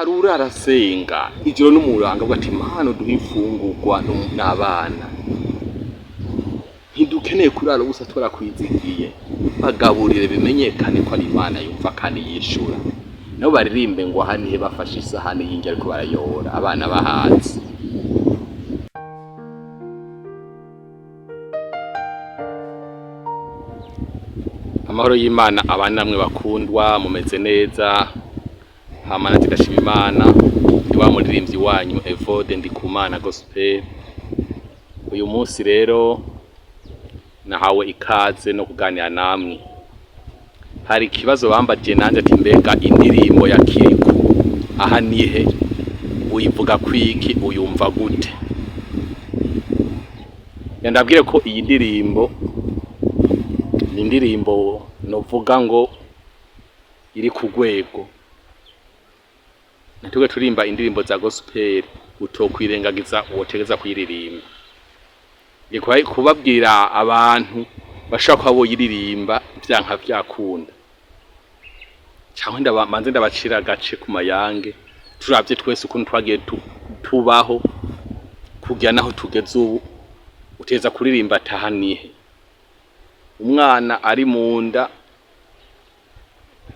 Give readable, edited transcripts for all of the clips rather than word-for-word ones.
hari urarasenga ijoro n'umuranga bwo ati mpano duha imfungurwa n'abana ntidukeneye kurara gusa twarakwizigiye bagaburire bimenyekane ko ari Imana yumva kandi yishura nabo baririmbe ngo ahanihe bafashe isahani y'injya ariko barayora abana bahanze. Amahoro y'Imana abana namwe bakundwa mumeze neza hamana zigashima Imana ndi wa muririmbyi wanyu Evode Ndikumana Gospel. Uyu munsi rero nahawe ikaze no kuganira namwe. Hari ikibazo bambaje nanje ati mbega indirimbo ya Kiriku ahanihe uyivuga kwiki uyumva gute? Ndabwire ko iyi ndirimbo ni indirimbo novuga ngo iri ku rwego. Natwe turimba indirimbo za gospel utokwirengagiza wotegeza kuyiririmba. Ikwaye kubabwira abantu bashaka abo yiririmba byanka byakunda. Cyangwa ndabamanze ndabacira agace ku mayange turavye twese ukuntu twagiye tubaho kujya naho tugeze ubu uteza kuririmba tahanihe. Umwana ari munda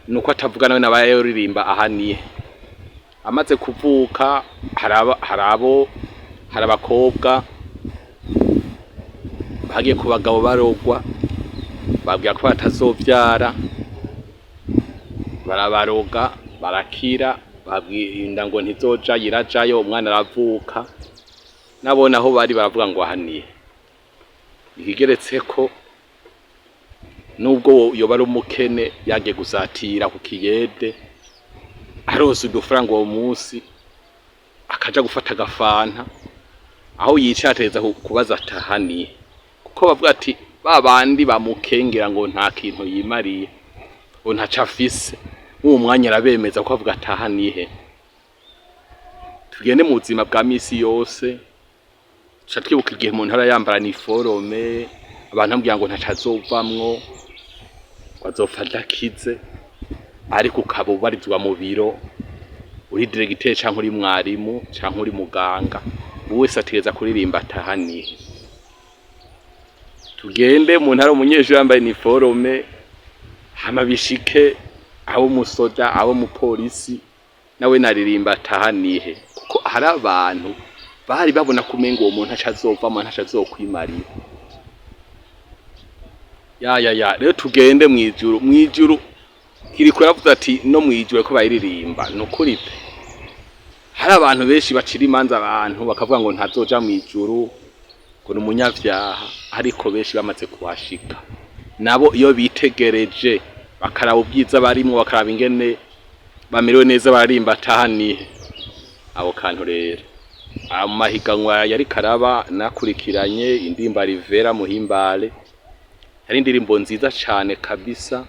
nuko atavuga nawe nabaye yoririmba ahanihe. Amaze kuvuka hari abakobwa bagiye ku bagabo barogwa babwira ko batazovyara barabaroga barakira babwinda ngo ntizoja yirajayo umwana aravuka nabona aho bari baravuga ngo ahanihe. Ikigeretse ko nubwo yoba ari umukene yagiye gusatira ku kiyede arose udufaranga uwo munsi akaja gufata agafanta aho yicatereza kubaza atahaniye kuko bavuga ati babandi bamukengera ngo nta kintu yimariye ngo ntaca afise uwo mwanya arabemeza ko avuga atahaniye. Tugende mu buzima bwa misi yose ca twibuka igihe umuntu arayambara ni forome abantu ambwira ngo ntaca azovamwo azopfa adakize ariko ukaba ubarizwa mu biro uri diregiteri canke uri mwarimu canke uri muganga wese ategeza kuririmba atahanihe. Tugende mu ntara umunyeshuri yambaye uniforme hama bishike abo musoda abo mupolisi nawe naririmba atahanihe kuko hari abantu bari babona kumenga uwo muntu acazovamo ntacazokwimarira. Rero tugende mwijuru Kiriku yaravuze ati no mwijuru ko bayiririmba nukuri pe. Hari abantu benshi bacira imanza abantu bakavuga ngo ntazoja mwijuru ngo n'umunyavyaha ariko benshi bamaze kuhashika nabo iyo bitegereje bakaraba ubwiza barimwo bakaraba ingene bamerewe neza baririmba atahanihe. Abo kantu rero amahiganwa yari karaba nakurikiranye indimba Rivera Muhimbare hari indirimbo nziza cyane kabisa,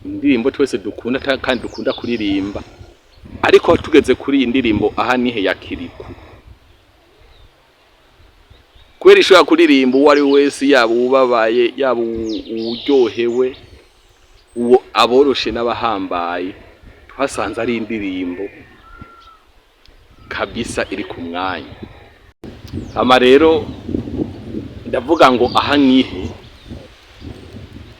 indirimbo twese dukunda kandi dukunda kuririmba ariko tugeze kuri indirimbo ahanihe ya Kiriku kweri ishobora kuririmba uwo ari wese yaba ubabaye yaba uryohewe uwo aboroshe n'abahambaye twasanze ari indirimbo kabisa iri ku mwanya. Ama rero ndavuga ngo ahanihe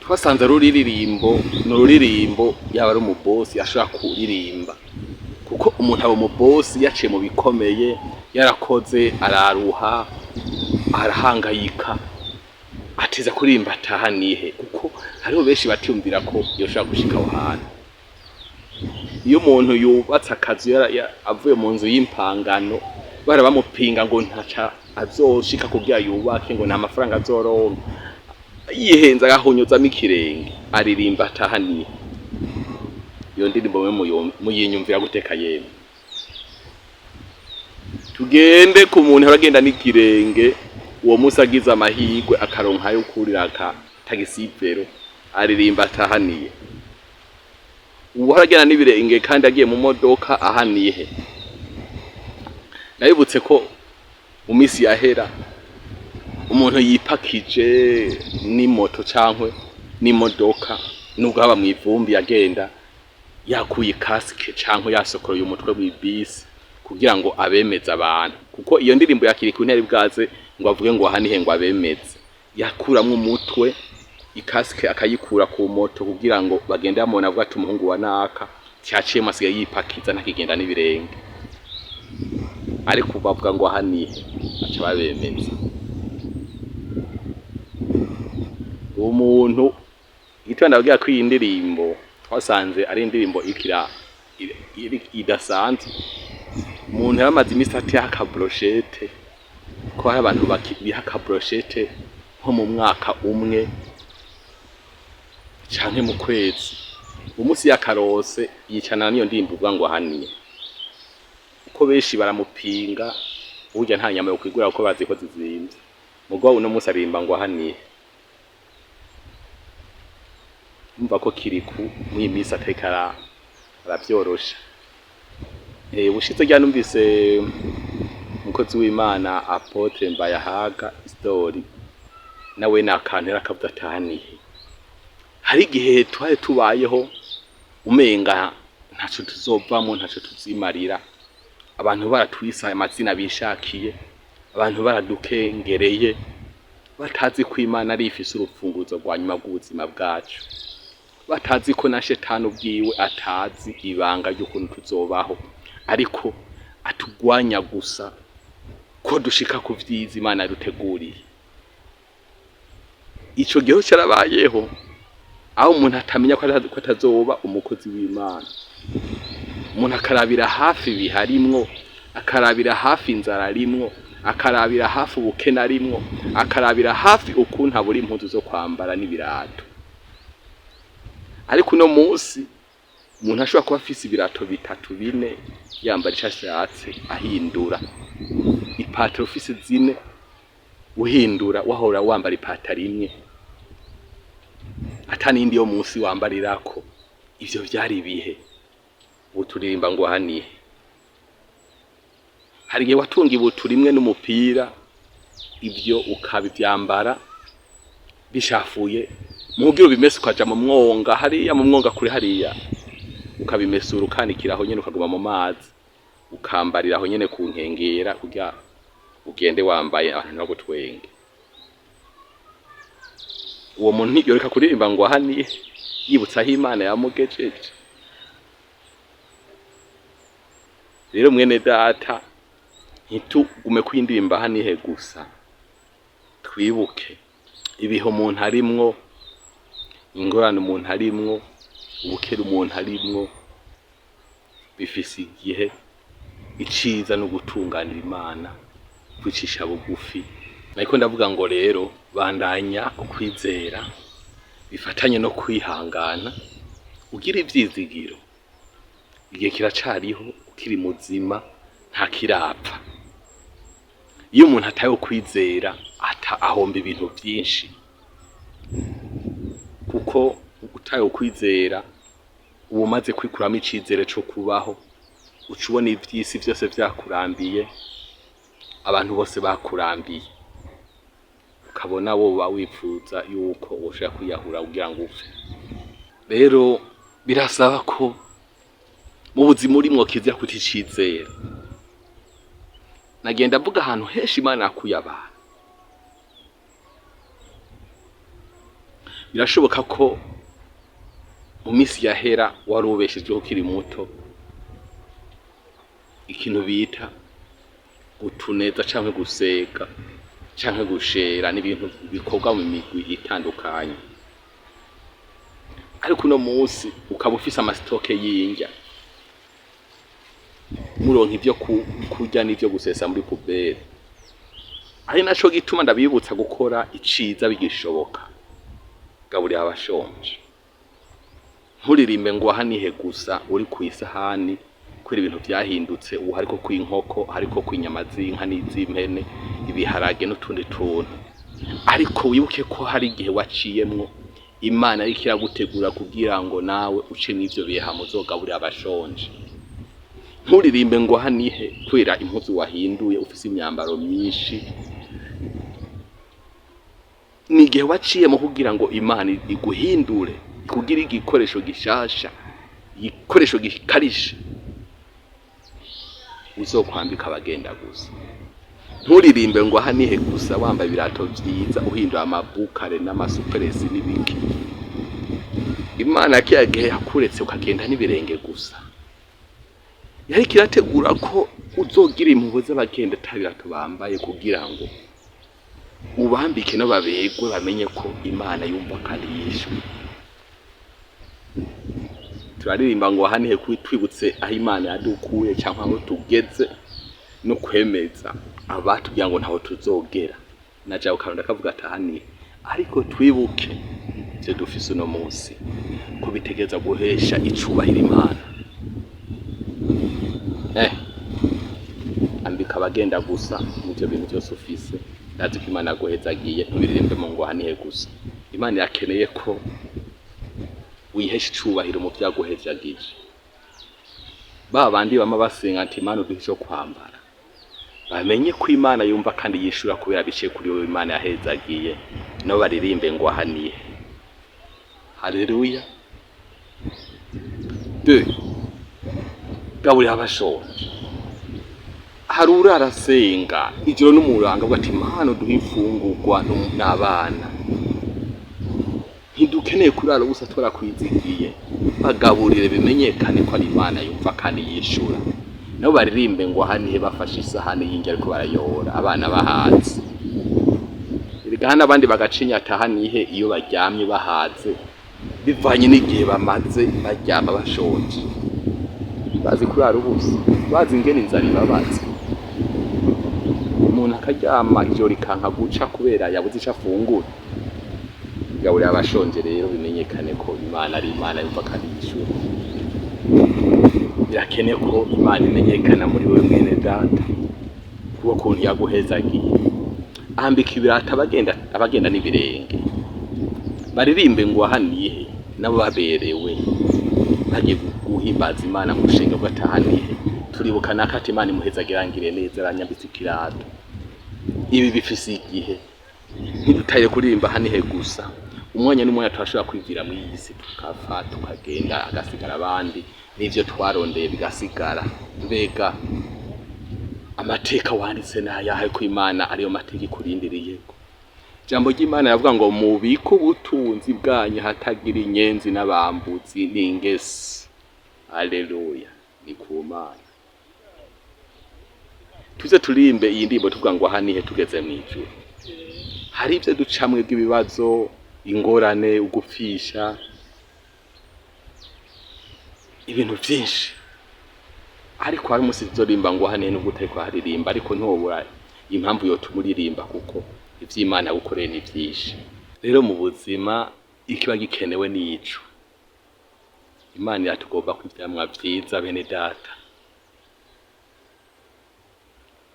twasanze ruririmbo n'ururirimbo yaba ari umubosi ashaka kuririmba kuko umuntu abo umubosi yaciye mu bikomeye yarakoze araruha arahangayika ateza kuririmba atahanihe kuko hariho benshi batiyumvira ko yoshaka gushika aho hantu. Iyo umuntu yubatse akazi avuye mu nzu y'impangano barabamupinga ngo ntaca azoshika kugira yubake ngo nta mafaranga azoronka yihenza agahonyozamo ikirenge aririmba atahaniye. Iyo ndirimbo muyinyumvira guteka yemwe. Tugende ku muntu aragenda n'ikirenge uwo musi agize amahirwe akaronka yo kurira aka tagisivero aririmba atahaniye. Uwo aragenda n'ibirenge kandi agiye mu modoka ahaniye. Nabibutse ko mu misi yahera umuntu yipakije ni moto cankwe ni modoka nubwo haba mwivumbi yagenda yakuye kasike canke yasokoroye umutwe w'ibisi kugira ngo abemeze abantu, kuko iyo ndirimbo yakiri ku ntera bwaze ngo avuge ngo aha nihe ngo abemeze, yakuramwe umutwe ikasike akayikura ku moto kugira ngo bagende bamubona avuga ati umuhungu wa naka cyaciye masiga yipakiza ntakigenda n'ibirenge, ariko bavuga ngo aha nihe aca babemeze. Umuntu gitanda bagira ko iyi ndirimbo twasanze ari indirimbo idasanzwe. Umuntu yamaze imisi ati akabrochette ko hari abantu biha akabrochette nko mu mwaka umwe canke mu kwezi, umunsi yakarose yicana niyo ndirimbo uvuga ngo ahaniye, uko benshi baramupinga burya nta nyama yo kwigura uko bazi ko zizimvye, mugabo uno munsi arimba ngo ahaniye. Umva ko kiriku mw'iyi minsi atekara aravyorosha. Ubushize rya numvise umukozi w'Imana Apotre Mbayahaga story nawe nakantera akavuga atahaniye. Hari igihe twari tubayeho umenga ntaco tuzovamo ntaco tuzimarira, abantu baratwisa amazina bishakiye, abantu baradukengereye batazi ko Imana ari ifise urufunguzo rwa nyuma bw'ubuzima bwacu, batazi ko na shetani ubwiwe atazi ibanga ry'ukuntu tuzobaho, ariko atugwanya gusa ko dushika ku vyiza Imana yaduteguriye. Ico gihe cyarabayeho aho umuntu atamenya ko atazoba umukozi w'Imana, umuntu akarabira hafi biharimwo, akarabira hafi inzara rimwo, akarabira hafi ubukena arimwo, akarabira hafi ukuntu abura impuzu zo kwambara n'ibirato. Ariko uno munsi umuntu ashobora kuba afise ibirato bitatu bine yambara ico ashatse ahindura, ipataro ufise zine uhindura wahora wambara ipataro imwe atanindi yo munsi wambarirako. Ivyo vyari ibihe, ubu turirimba ngo ahaniye. Hari igihe watunga ibutura imwe n'umupira, ivyo ukabivyambara bishafuye mugira ubimese ukaja mu mwonga hariya mu mwonga kuri hariya, ukabimesura ukanikiraho nyene ukaguma mu mazi ukambariraho nyene ku nkengera kugira ugende wambaye abantu nabo twenge. Uwo muntu ntiyoreka kuririmba ngo ahaniye yibutsa aho Imana yamugejeje. Rero mwene data ntitugume kwindirimba ahaniye gusa, twibuke ibiho umuntu arimwo, ingorane umuntu arimwo, ubukere umuntu arimwo, bifise igihe iciza no gutunganira Imana kwicisha bugufi. Nariko ndavuga ngo rero bandanya ukwizera bifatanye no kwihangana, ugira ivyizigiro, igihe kiracariho, ukiri muzima nta kirapfa. Iyo umuntu ataye kwizera ahomba ibintu byinshi, kuko utaye kwizera uba umaze kwikuramo icizere cyo kubaho, ucubona ivyisi byose vyakurambiye, abantu bose bakurambiye, ukabona woba wifuza yuko ushaka kwiyahura kugira ngo upfe. Rero birasaba ko mu buzima urimo kizira kuticizera. Nagenda mvuga ahantu henshi Imana yakuye abantu, birashoboka ko mu minsi yahera wari ubeshejeho ukiri muto ikintu bita gutuneza canke gusega canke gushera n'ibintu bikorwa mu migwi itandukanye, ariko uno munsi ukaba ufise amasitoke y'indya, muronka ivyo kurya n'ivyo gusesa muri pubere. Ari naco gituma ndabibutsa gukora iciza bigishoboka, gaburira abashonje. Nturirimbe ngo ahanihe gusa uri ku isahani kwera ibintu vyahindutse, ubu hariko kw'inkoko, hariko kw'inyama z'inka n'iz'impene, ibiharage n'utundi tuntu. Ariko wibuke ko hari igihe waciyemwo Imana ariko iragutegura kugira ngo nawe uce n'ivyo biha muzogaburira abashonje. Nturirimbe ngo ahanihe kwera impuzu wahinduye ufise imyambaro myinshi, ni igihe waciyemo kugira ngo Imana iguhindure kugira igikoresho gishasha igikoresho gikarishe uzokwambika abagenda gusa. Nturirimbe ngo aha nihe gusa wambaye ibirato vyiza uhindura amabukare n'amasuperesi n'ibiki. Imana kiyagihe yakuretse ukagenda n'ibirenge gusa, yari kirategura ko uzogira impuhwe z'abagenda atabirato bambaye kugira ngo ubambike no babegwe bamenye ko Imana yumva kandi yishwe. Turaririmba ngo aha nihe twibutse aho Imana yadukuye cyangwa aho tugeze no kwemeza abatubwira ngo ntaho tuzogera. Naja ukaronda kavuga atahani ariko twibuke ivyo dufise uno munsi kubitegeza guhesha icubahiro Imana. Ambika abagenda gusa muvyo bintu byose ufise, ndazi ko Imana yaguhezagiye. Ntubiririmbe mu ngo aha nihe gusa. Imana yakeneye ko wihesha icubahiro mu vyaguhezagije. Bandi bama basenga ati Imana uduhe ico kwambara, bamenye ko Imana yumva kandi yishura kubera biciye kuri wowe Imana yahezagiye. No baririmbe ngo aha nihe. Haleluya. Gaburi abashonje. Hari urarasenga ijoro n'umuranga bwati Imana uduhe imfungurwa n'abana. Ntidukeneye kurara ubusa twarakwizigiye. Bagaburire bimenyekane ko ari Imana yumva kandi yishura. Nabo baririmbe ngo aha nihe bafashe isahani y'ingi ariko barayora abana bahaze. Irigana abandi bagacinya ataha nihe iyo baryamye bahaze bivanye n'igihe bamaze baryama bashonje. Bazi kurara ubusa, bazi ingene inzara ibabaza. Umuntu akaryama ijoro rikanka guca kubera yabuze ico afungura. Gaburira abashonje rero bimenyekane ko Imana ari Imana yumva kandi yishura. Birakeneye ko Imana imenyekana muri wewe mwene data kuko kuntu yaguhezagiye. Ambika ibirata abagenda n'ibirenge. Baririmbe ngo aha nihe nabo baberewe bagiye guhimbaza Imana mu rushinga rw'atahanihe. Turibuka nakati Imana imuhezagirangire neza aranyambitse ikirato. Ibi bifise igihe ntidutaye kuririmba aha nihe gusa. Umwanya n'umwanya twashobora kwivira mu iyisi tukava tukagenda agasigara abandi n'ivyo twarondeye bigasigara. Mbega amateka wanditse nayahe ko Imana ariyo mateka ikurindiriyeko. Jambo ry'Imana yavuga ngo mubike ubutunzi bwanyu hatagira inyenzi n'abambuzi n'ingesi. Haleluya, ni ku Mana. Tuze turimbe iyi ndimbo tuvuga ngo aha nihe tugeze mu ijuru. Hari ivyo ducamwe bw'ibibazo, ingorane, ugupfisha, ibintu vyinshi. Ariko hari umunsi tuzorimba ngo aha nihe nubwo utariko haririmba, ariko ntobura impamvu yo tumuririmba kuko ivy'Imana gukorera ni vyinshi. Rero mu buzima ikiba gikenewe n'ico. Imana iratugomba kwivyamwa vyiza bene data.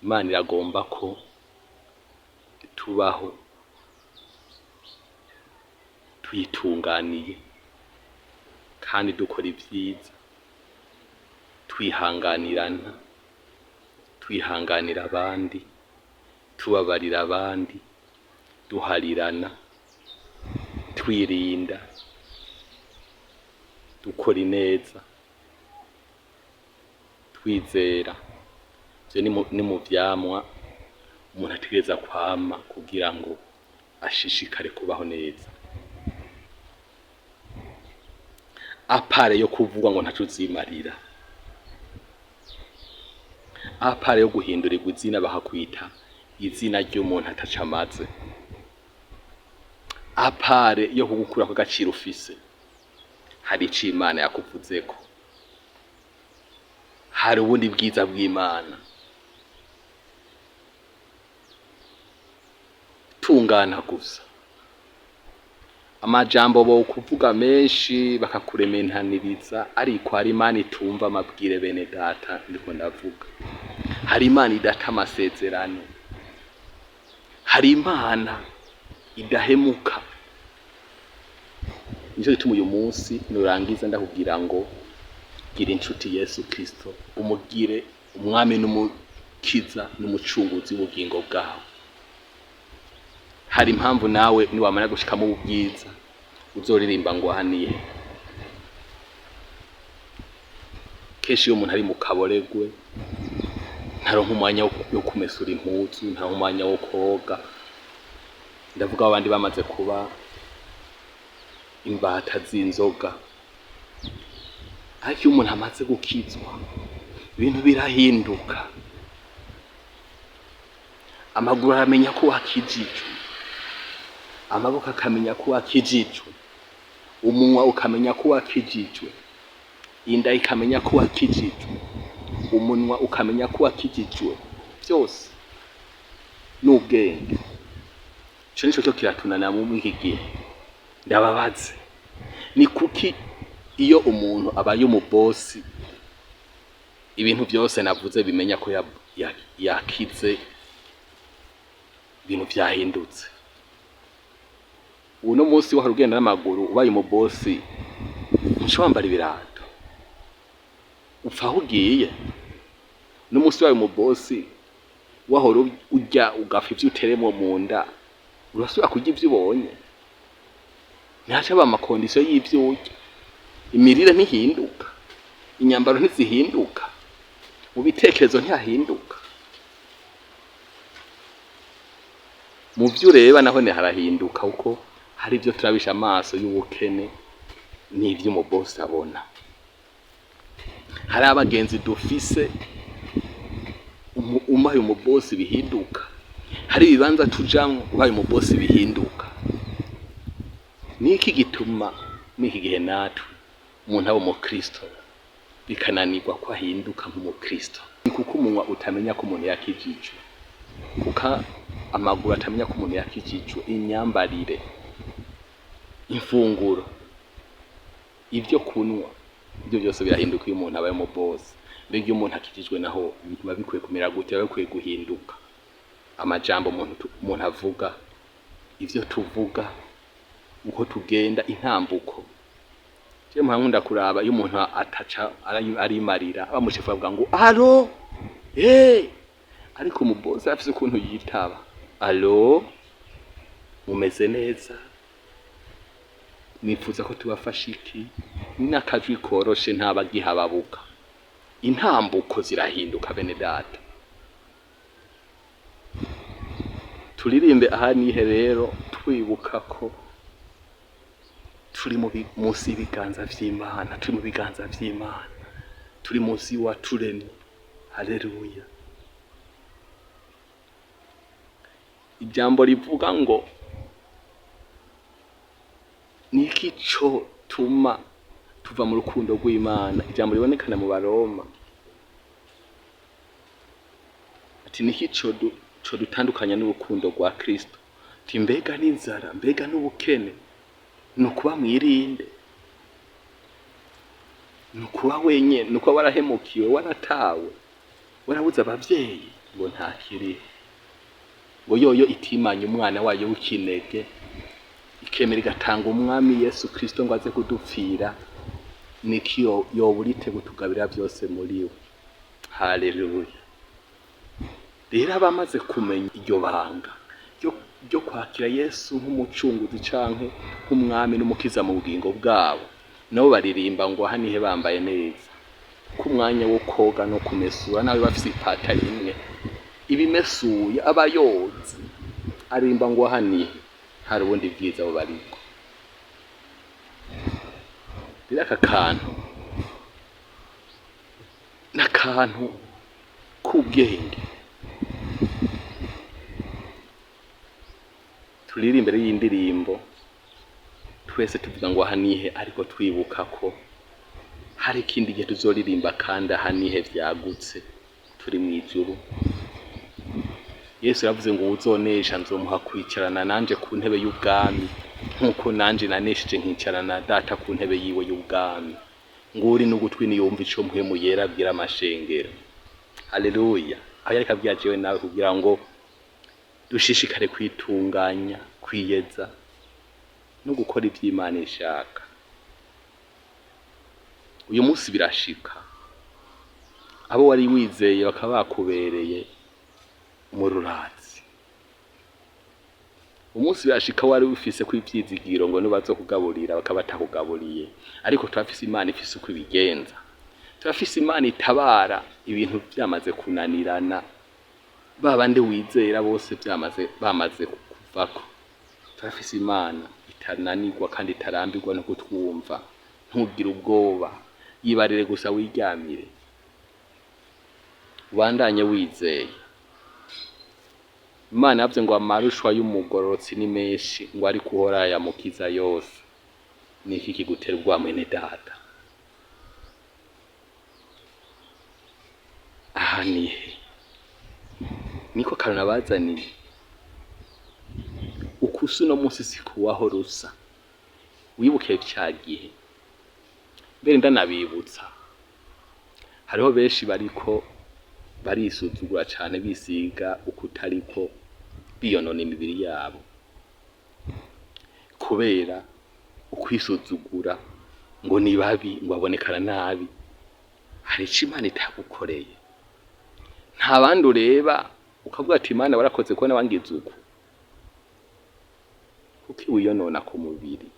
Imana iragomba ko tubaho twitunganiye kandi dukora ivyiza, twihanganirana, twihanganira abandi, tubabarira abandi, duharirana, twirinda, dukora ineza, twizera. Ivyo ni mu vyamwa umuntu ategereza kwama kugira ngo ashishikare kubaho neza. Apare yo kuvuga ngo ntaco uzimarira, apare yo guhindurirwa izina bakakwita izina ry'umuntu ataca amaze, apare yo kugukura ko gaciro ufise. Hari ico Imana yakuvuzeko, hari ubundi bwiza bw'Imana. Tungana gusa. Amajambo bo kuvuga menshi bakakurementaniriza, ariko hari Imana itumva amabwire bene data. Ndiko ndavuga hari Imana idata amasezerano, hari Imana idahemuka. Nico gituma uyu munsi nurangiza ndakubwira ngo gira inshuti Yesu Kristo, umugire umwami n'umukiza n'umucunguzi w'ubugingo bwawe. Hari impamvu nawe niwamara gushika mu bwiza uzoririmba ngo aha nihe. kenshi iyo umuntu ari mu kaboregwe ntaronka umwanya wo kumesura impuzu, ntaronka umwanya wo koga. Ndavuga abandi bamaze kuba imbata z'inzoga. Ariko iyo umuntu amaze gukizwa ibintu birahinduka. Amaguru aramenya ko wakijijwe, amaboko akamenya ko wakijijwe, umunwa ukamenya ko wakijijwe, inda ikamenya ko wakijijwe, umunwa ukamenya ko wakijijwe, byose n'ubwenge. Ico nico cyo kiratunana mu iki gihe. Ndababaze, ni kuki iyo umuntu abaye umubosi ibintu byose navuze bimenya ko yakize, ibintu byahindutse? Uno munsi wahora ugenda n'amaguru ubaye umubosi nshobambara ibirato upfa aho ugiye. Uno munsi wabaye umubosi wahora urya ugafa ivyo uteremo mu nda, urasubira kurya ivyo ubonye. Ntihaca aba amakondisiyo y'ivyo urya, imirire ntihinduka, inyambaro ntizihinduka, mu bitekerezo ntihahinduka, mu vyo ureba naho harahinduka, kuko hari ivyo turabisha amaso y'ubukene n'ivyo umubosi abona. Hari abagenzi dufise ubaye umubosi bihinduka, hari ibibanza tujamwo ubaye umubosi bihinduka. Niki gituma n'iki gihe natwe umuntu aba umukristo bikananirwa ko ahinduka nk'umukristo? Ni kuko umunwa utamenya ko umuntu yakijijwe, kuko amaguru atamenya ko umuntu yakijijwe, imyambarire, imfunguro, ivyo kunywa, ibyo byose birahinduka iyo umuntu abaye umubosi. Mbega iyo umuntu akijijwe naho biba bikwiye kumera gute? Biba bikwiye guhinduka. Amajambo umuntu avuga, ivyo tuvuga, uko tugenda, intambuko. Je nkunda kuraba iyo umuntu ataca arimarira bamushifa bavuga ngo alo, ariko umubosi afise ukuntu yitaba, alo, mumeze neza, nifuza ko tubafasha iki, n'akajwi koroshe ntabagihababuka. Intambuko zirahinduka bene data. Turirimbe aha nihe rero twibuka ko turi munsi y'ibiganza vy'Imana, turi mu biganza vy'Imana, turi munsi y'uwaturemye. Haleluya. Ijambo rivuga ngo niki co tuma tuva mu rukundo rw'Imana. Ijambo ribonekana mu Baroma ati niki co dutandukanya n'urukundo rwa Kristo. Ati mbega n'inzara, mbega n'ubukene, nukuba mwirinde, nukuba wenyene, nukuba warahemukiwe, waratawe, warabuze abavyeyi, ngo ntakiri, ngo yoyo itimanya umwana wayo w'ikinege, ikemera igatanga umwami Yesu Kristo ngo aze kudupfira, niki yoburite gutugabira byose muri we. Haleluya. Rero abamaze kumenya iryo banga ryo kwakira Yesu nk'umucunguzi canke nk'umwami n'umukiza mu bugingo bwabo, nabo baririmba ngo aha nihe bambaye neza, ku mwanya wo koga no kumesura nawe bafise ipatari imwe ibimesuye abayozi, arimba ngo aha nihe hari ubundi bwiza bo bariko. Rero aka kantu n'akantu k'ubwenge. Turiri imbere y'indirimbo twese tuvuga ngo aha nihe, ariko twibuka ko hari ikindi gihe tuzoririmba kandi aha nihe vyagutse, turi mw'ijuru. Yesu yavuze ngo uzonesha nzomuha kwicarana nanje ku ntebe y'ubwami, nkuko nanje nanesheje nkicarana data ku ntebe yiwe y'ubwami. Nguri n'ugutwi niyumva ico mpwemu yera abwira amashengero. Haleluya. Aho yariko abwira jewe nawe kugira ngo dushishikare kwitunganya, kwiyeza no gukora ivy'Imana ishaka. Uyu munsi birashika abo wari wizeye bakaba bakubereye mu rurazi. Umunsi birashika wari ufise kw'ivyizigiro ngo nibazo kugaburira bakaba batakugaburiye, ariko turafise Imana ifise uko ibigenza. turafise Imana itabara ibintu byamaze kunanirana, babande wizera bose bamaze kuvako. Turafise Imana itananirwa kandi itarambirwa no kutwumva. Ntugire ubwoba, yibarire gusa wiryamire, ubandanye wizeye. Imana yavuze ngo amarushwa y'umugororotsi ni menshi, ngo ariko uhoraho ayamukiza yose. Niki kigutera ubwoba mwene data? Aha nihe? Niko karuna bazaniye. Ukusi uno munsi sikuwaho rusa. Wibuke cya gihe. Mbere ndanabibutsa. Hariho benshi bariko barisuzugura cyane, bisiga ukutariko, biyonona imibiri yabo. Kubera ukwisuzugura ngo ni babi, ngo abonekana nabi. Hari icyo Imana itagukoreye. Nta bandi ureba ukavuga ati Imana warakoze ko nabangize uko. Kuki wiyonona ku mubiri?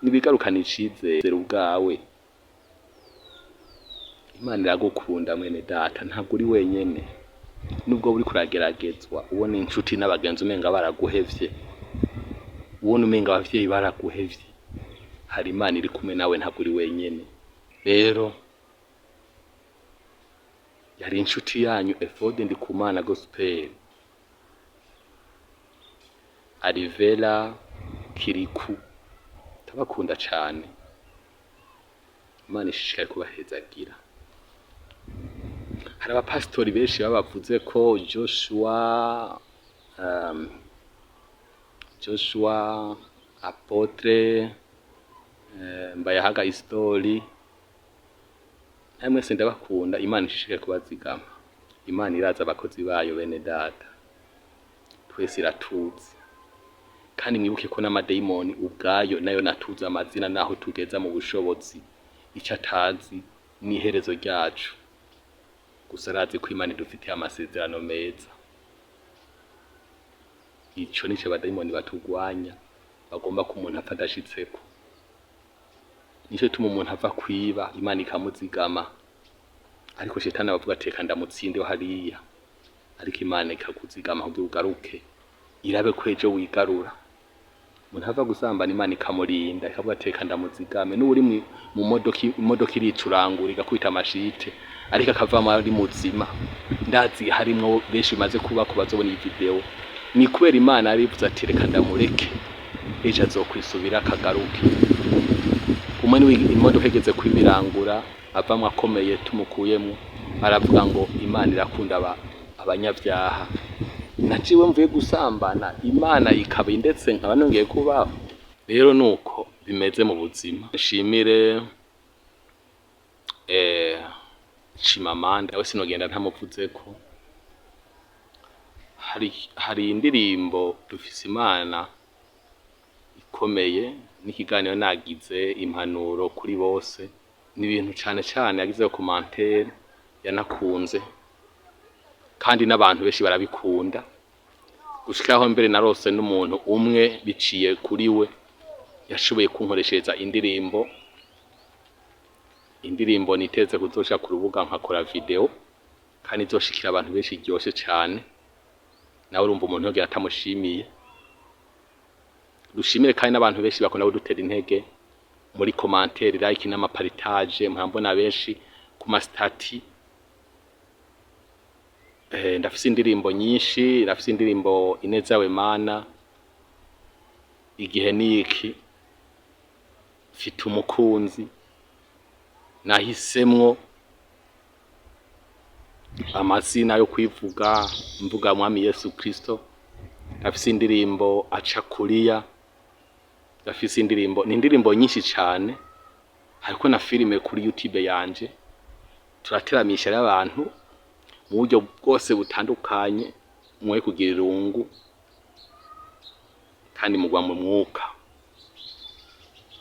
Nibigarukana icizere ubwawe. Imana iragukunda mwene data, ntabwo uri wenyene. Nubwo uri kurageragezwa, ubona inshuti n'abagenzi umenga baraguhevye, ubona umenga abavyeyi baraguhevye, hari Imana iri kumwe nawe, ntabwo uri wenyene. Rero yari inshuti yanyu Evode Ndikumana Gospel, Arivela Kiriku, tabakunda cyane. Imana ishishikaye kubahezagira. Hari abapasitori benshi babavuze ko Joshua Apotre Mbayahaga Istori, mwese ndabakunda. Imana ishishikaye kubazigama. Imana iraza abakozi bayo bene data, twese iratuzi. Kandi mwibuke ko n'amadayimoni ubwayo nayo natuza amazina naho tugeza mu bushobozi. Icyo atazi ni iherezo ryacu, gusa arazi ko Imana idufitiye amasezerano meza. Ico nico abadayimoni batugwanya, bagomba ko umuntu apfa adashitseko. Nico tuma umuntu ava kwiba, Imana ikamuzigama. Ariko shetani abavuga ateka ndamutsinde hariya, ariko Imana ikakuzigama kugira ugaruke, irabe ko ejo wigarura. Umuntu ava gusambana, Imana ikamurinda, ikavuga ateka ndamuzigame. N'uri mu modoka iricurangura igakubita amashite, ariko akavamo ari muzima. Ndazi harimwo benshi bimaze kuba ko bazobona iyi video. Ni kubera Imana arivuze ati reka ndamureke, ejo azokwisubira akagaruke. Umwe ni imodoka igeze kwibirangura, avamwe akomeye tumukuyemo, aravuga ngo Imana irakunda abanyabyaha. Naciwe mvuye gusambana, Imana ikaba ndetse nkaba nongeye kubaho. Rero nuko bimeze mu buzima. Nshimire Chimamanda, we sinogenda ntamuvuze ko. Hari indirimbo dufise Imana ikomeye, n'ikiganiro nagize impanuro kuri bose. Ni ibintu cyane cyane yagize commentaire yanakunze, kandi n'abantu benshi barabikunda. Gushikaho mbere narose n'umuntu umwe biciye kuri we yashoboye kunkoreshereza indirimbo niteze kuzosha ku rubuga nkakora video, kandi izoshikira abantu benshi iryoshe cyane. Nawe urumva umuntu yogira atamushimiye. Dushimire kandi n'abantu benshi bakunda kudutera intege muri commentaire, like n'amapartage. Murambona benshi ku mastati. Ndafise indirimbo nyinshi, ndafise indirimbo Inezawe Mana, Igihe niki, Mfite umukunzi, Nahisemwo, Amazina yo kwivuga, mvuga Mwami Yesu Kristo. Ndafise indirimbo Aca Kuriya, ndafise indirimbo, ni indirimbo nyinshi cyane. Hariko na filime kuri YouTube yanje, turateramisha y'abantu mu buryo bwose butandukanye, mwe kugira irungu kandi mugwa mu mwuka.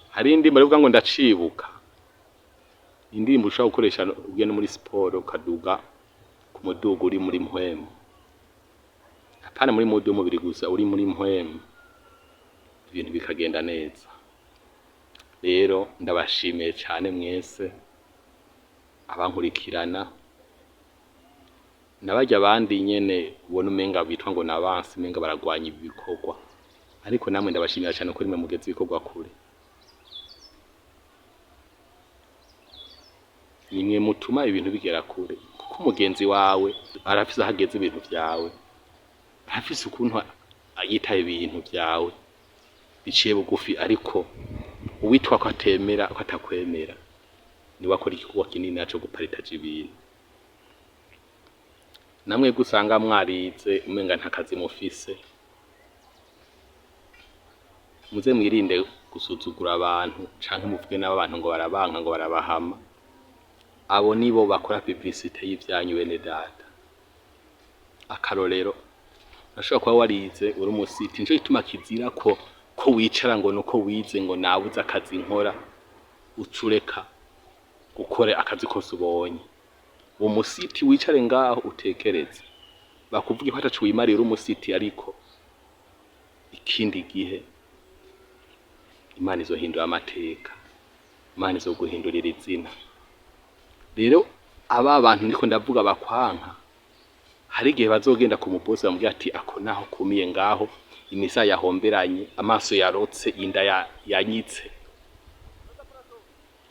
Hari indirimbo rivuga ngo ndacibuka, indirimbo ushobora gukoresha ugenda muri siporo ukaduga ku mudugu uri muri mpwemu, apana muri mudu y'umubiri gusa, uri muri mpwemu, ibintu bikagenda neza. Rero ndabashimiye cyane mwese, abankurikirana nabarya abandi nyene ubona umenga bitwa ngo nabansi umenga baragwanya ibi bikorwa, ariko namwe ndabashimira cyane ko rimwe mugeze ibikorwa kure. Nimwe mutuma ibintu bigera kure, kuko umugenzi wawe arafise ahageze ibintu vyawe, arafise ukuntu yitaye ibintu vyawe biciye bugufi, ariko uwitwa ko atemera ko atakwemera niwe akora igikorwa kinini naco guparitaje ibintu. Namwe gusanga mwarize umenga nta kazi mufise, muze mwirinde gusuzugura abantu canke muvuge nabo abantu ngo barabanka ngo barabahama. Abo nibo bakora publicité y'ivyanyu bene data. Akarorero nashobora kuba warize uri umusiti, nico gituma kizira ko wicara ngo nuko wize ngo nabuze akazi nkora ucureka gukore akazi kose ubonye. Uwo musiti wicare ngaho utekereze, bakuvuge ko atacu wimarira umusiti, ariko ikindi gihe Imana izohindura amateka, Imana izoguhindurira izina. Rero aba bantu ndiko ndavuga bakwanka, hari igihe bazogenda ku mubosi bamubwira ati ako naho kumiye ngaho, imisa yahomberanye, amaso yarotse, inda yanyitse,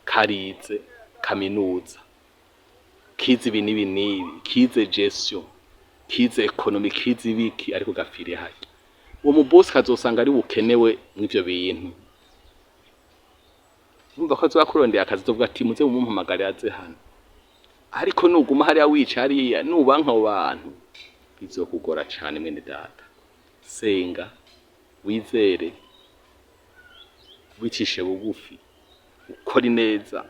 karize kaminuza, kize ibi n'ibi n'ibi, kize gestion, kize economy, kize ibiki, ariko gafiriye hajya. Uwo mubosi kazosanga ari bukenewe mw'ivyo bintu. Numva ko azobakurondera akazi tuvuga ati muze mumumpamagare aze hano, ariko nuguma hariya wica hariya nubanka abo bantu bizokugora cane mwene data. Senga, wizere, wicishe bugufi, ukora neza,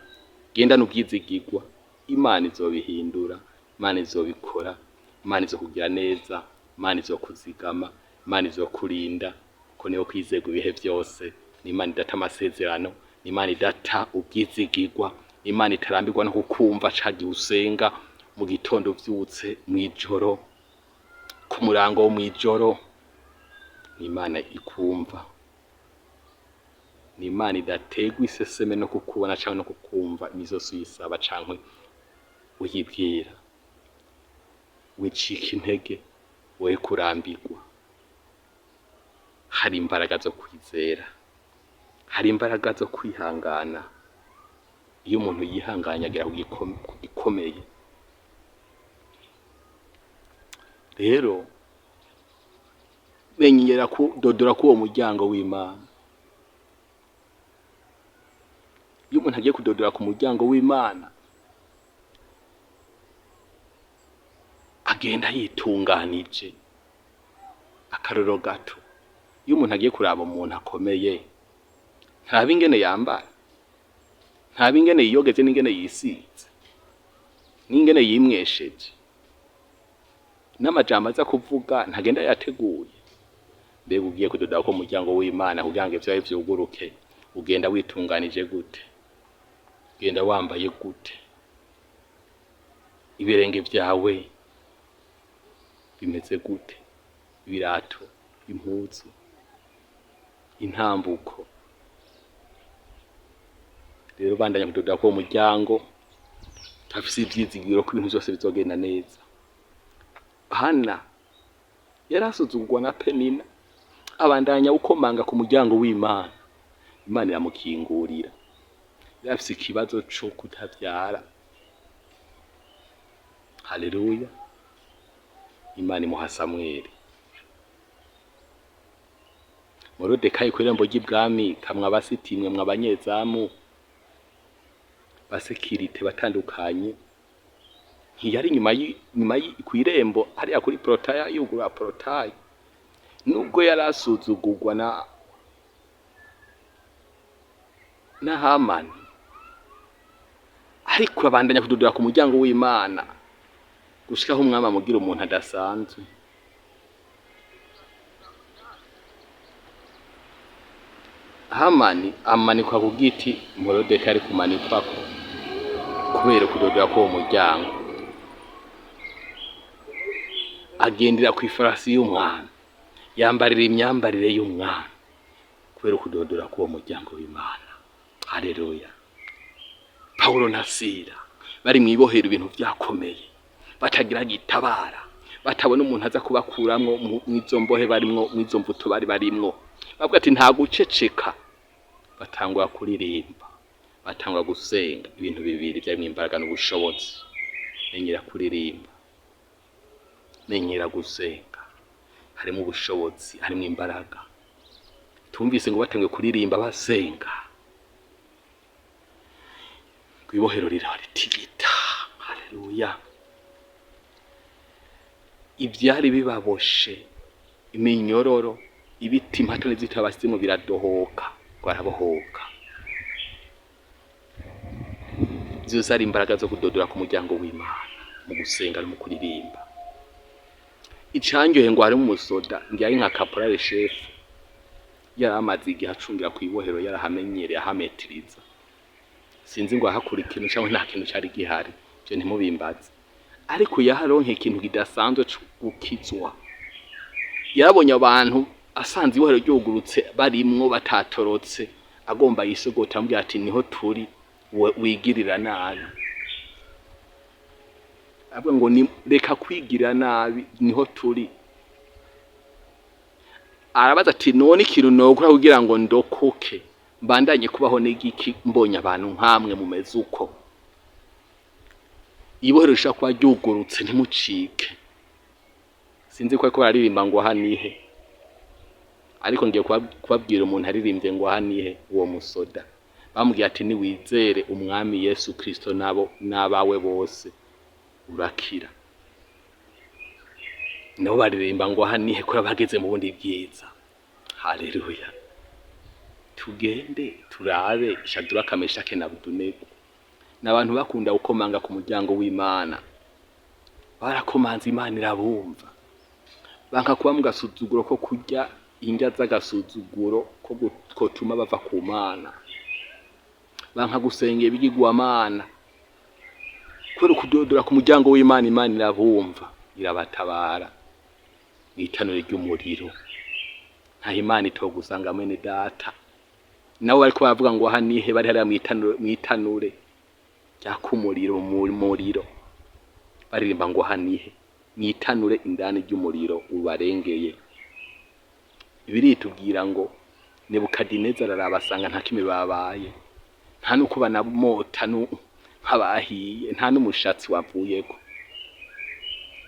genda n'ubwizigirwa, Imana izobihindura, Imana izobikora, Imana izokugira neza, Imana izokuzigama, Imana izokurinda, ko niyo kwizega ibihe byose. Ni Imana idata amasezerano, ni Imana idata ubwizigirwa, Imana itarambirwa no kukumva cagiye usenga mu gitondo vyutse, mwijoro, ku murango wo mwijoro. Ni Imana ikumva, ni Imana idategwa iseseme no kukubona canke no kukumva imizosi uyisaba canke uyibwira. Wicika intege, we kurambirwa. Hari imbaraga zo kwizera, hari imbaraga zo kwihangana. Iyo umuntu yihanganye agera ku gikomeye. Rero menyera kudodora k'uwo muryango w'Imana. Iyo umuntu agiye kudodora ku muryango w'Imana, agenda yitunganije. Akarorero gato, iyo umuntu agiye kuraba umuntu akomeye, ntaba ingene yambara, ntaba ingene yiyogeje n'ingene yisize, n'ingene yimwesheje, n'amajambo aza kuvuga ntagenda yateguye. Mbega ugiye kudodora ku muryango w'Imana kugira ngo ivyawe vyuguruke, ugenda witunganije gute? Ugenda wambaye gute? Ibirenge vyawe bimeze gute? Ibirato, impuzu, intambuko. Rero bandanya kudodora ku muryango, tafise ivyizigiro ko ibintu byose bizogenda neza. Hana yarasuzugurwa na Penina, abandanya ukomanga ku muryango w'Imana, Imana iramukingurira. Yarafise ikibazo co kutavyara. Haleluya. Imana imuha Samweli. Morodekayi kw'irembo ry'ibwami kamwe abasitimwe mwe abanyezamu basekirite batandukanye, ntiyari nyuma kw'irembo hariya kuri porotaya, yugura porotaya. Nubwo yarasuzugurwa na Hamani, ariko abandanya kudodora ku muryango w'Imana gushikaho umwami amugira umuntu adasanzwe. Hamani amanikwa ku giti, Morodekayi ari kumanikwako kubera kudodora k'uwo muryango. Agendera kw'ifarasi y'umwami, yambarira imyambarire y'umwami kubera kudodora k'uwo muryango w'Imana. Haleluya. Paulo na Sila bari mwibohera ibintu vyakomeye batagira gitabara batabona umuntu aza kubakuramwo mwizo mbohe barimwo mwizo mvuto bari barimwo bavuga ati nta guceceka batangwa kuririmba batangwa gusenga ibintu bibiri byari imbaraga n'ubushobozi menyera kuririmba menyera gusenga harimo ubushobozi harimo imbaraga tumvise ngo batangwe kuririmba basenga kwibohero riratigita haleluya ivyari bibaboshe iminyororo ibiti impatane zitabasimo biradohoka kwarabohoka zose ari imbaraga zo kudodora ku muryango w'Imana mu gusenga no mu kuririmba icanyoye ngo hari umusoda ngiye nka caporal chef yaramaze igihe acungira ku ibohero yarahamenyereye ahametiriza sinzi ngo ahakura ikintu cyangwa nta kintu cyari gihari cyo ntimubimbaze ariko yaharonke ikintu kidasanzwe gukizwa yarabonye abantu asanze ibohero ryogurutse barimwo batatorotse agomba yisogota ambwira ati niho turi wigirira nabi avuga ngo ni reka kwigirira nabi niho turi arabaza ati none ikintu nokora kugira ngo ndokoke mbandanye kubaho n'igiki mbonye abantu nkamwe mumeze uko ibohero rishaka kwa ryugurutse ntimucike sinzi ko bararirimba ngo hanihe ariko ngiye kubabwira umuntu aririmbye ngo hanihe uwo musoda bamubwiye ati niwizere umwami Yesu Kristo nabo nabawe bose urakira nabo baririmba ngo hanihe ko bageze mu bundi bwiza haleluya tugende turabe Shadura Kameshake na Abedunego n'abantu bakunda gukomanga ku muryango w'Imana barakomanza Imana irabumva banka kuba mu gasuzuguro ko kurya indya z'agasuzuguro ko tuma bava ku Mana banka gusengera ibigirwamana kubera kudodora ku muryango w'Imana Imana irabumva irabatabara itanure ry'umuriro nta Imana itogusanga mwene data nawe bariko bavuga ngo hanihe bari hariya mwitanure ryakumuriro mu muriro baririmba ngo hanihe mwitanure indani ry'umuriro ubarengeye biritubwira ngo Nebukadineza arabasanga nta kimwe babaye nta nuko banamota nk'abahiye nta n'umushatsi wavuyeko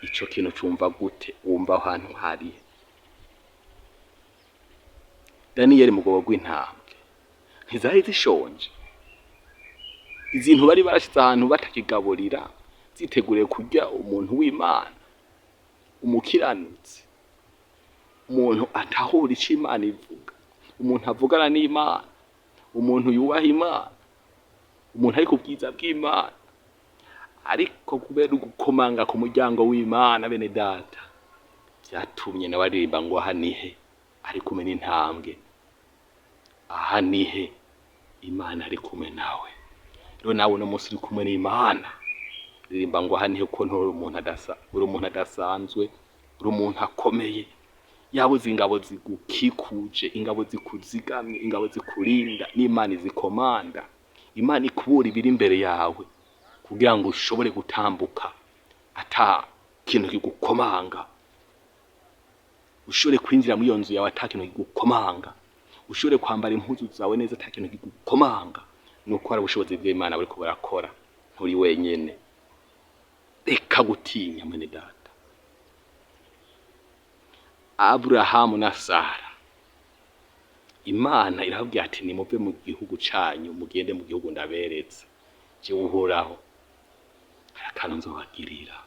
ico kintu cumva gute wumva ahantu hari Daniel mugobo gw'intambwe ntizari zishonje izintu bari barashize ahantu batakigaburira ziteguriye kurya umuntu w'Imana umukiranutsi umuntu atahura ico Imana ivuga umuntu avugana n'Imana umuntu yubaha Imana umuntu ari kubwiza bw'Imana ariko kubera gukomanga ku muryango w'Imana bene data byatumye n'abaririmba ngo hanihe ari kumwe n'intambwe ahanihe Imana ari kumwe nawe rero nawe no munsi uri kumwe n'Imana ririmba ngo hanihe ko ntoro umuntu adasanzwe uri umuntu akomeye yabuze ingabo zigukikuje ingabo zikuzigamye ingabo zikurinda n'Imana izikomanda Imana ikubura ibiri imbere yawe kugira ngo ushobore gutambuka ata kintu kigukomanga ushobore kwinjira muri iyo nzu yawe ata kintu kigukomanga ushobore kwambara impuzu zawe neza ata kintu kigukomanga nuko ari ubushobozi bw'Imana buri ko barakora nturi wenyene reka gutinya mwene data Abrahamu na Sara Imana irababwira ati nimuve mu gihugu canyu mugende mu gihugu ndaberetse je uhoraho akantu nzobagirira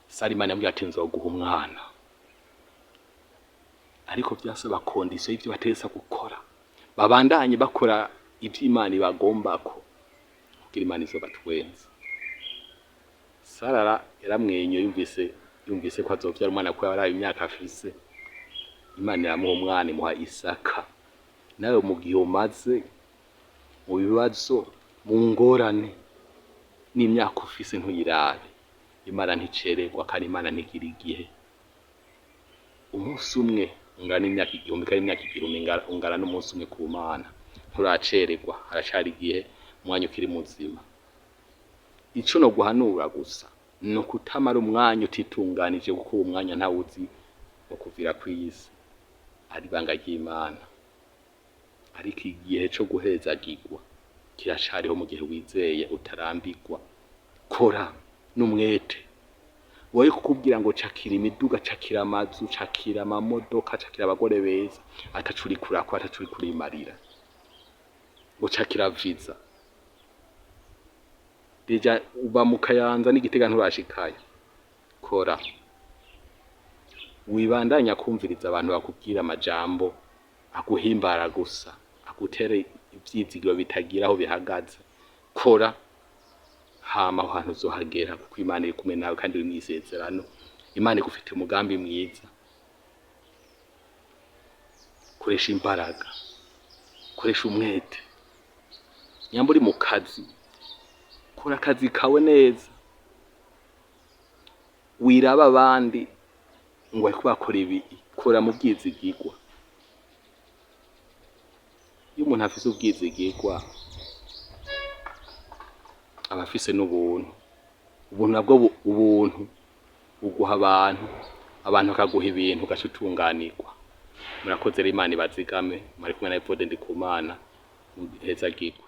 Sara Imana yambwira ati nzoguha umwana ariko byasaba kondisiyo y'ivyo bategeza gukora babandanye bakora ivyo Imana ibagombako kugira Imana izobatwenza Sara yaramwenyo yumvise ko azovyara umwana ko yari imyaka afise Imana iramuha umwana imuha Isaka nawe mu gihe umaze mu bibazo mu ngorane n'imyaka ufise ntuyirabe Imana nticererwa kandi Imana ntigira igihe umunsi umwe ungana imyaka igihumbi kandi imyaka igihumbi ungana n'umunsi umwe ku Mana nturacererwa haracari igihe umwanya ukiri muzima ico no guhanura gusa no kutamara umwanya utitunganije kuko uwo mwanya ntawuzi wo kuvira kw'isi ari banga ry'Imana. Ariko igihe co guhezagirwa kiracariho mu gihe wizeye utarambirwa. Kora n'umwete woye kukubwira ngo cakira imiduga, cakira amazu, cakira amamodoka, cakira abagore beza, atacuri kurako, atacuri kurimarira, ngo cakira visa. Deja uba mu Kayanza n'Igitega nturashikayo. Kora wibandanya kumviriza abantu bakubwira amajambo aguhimbara gusa, agutere ivyizigiro bitagira aho bihagaze. Kora hama aho hantu uzohagera kuko Imana iri kumwe nawe kandi uri mw'isezerano. Imana igufite umugambi mwiza. Koresha imbaraga, koresha umwete. Nyamba uri mu kazi, kora akazi kawe neza. Wiraba abandi ngo bariko bakora ibi, kora mu bwizigirwa. Iyo umuntu afise ubwizigirwa aba afise n'ubuntu. Ubuntu nabwo ubuntu uguha abantu bakaguha ibintu ugaca utunganirwa. Murakoze rero, Imana ibazigame. Mwari kumwe na Evode Ndikumana. Hezagirwa.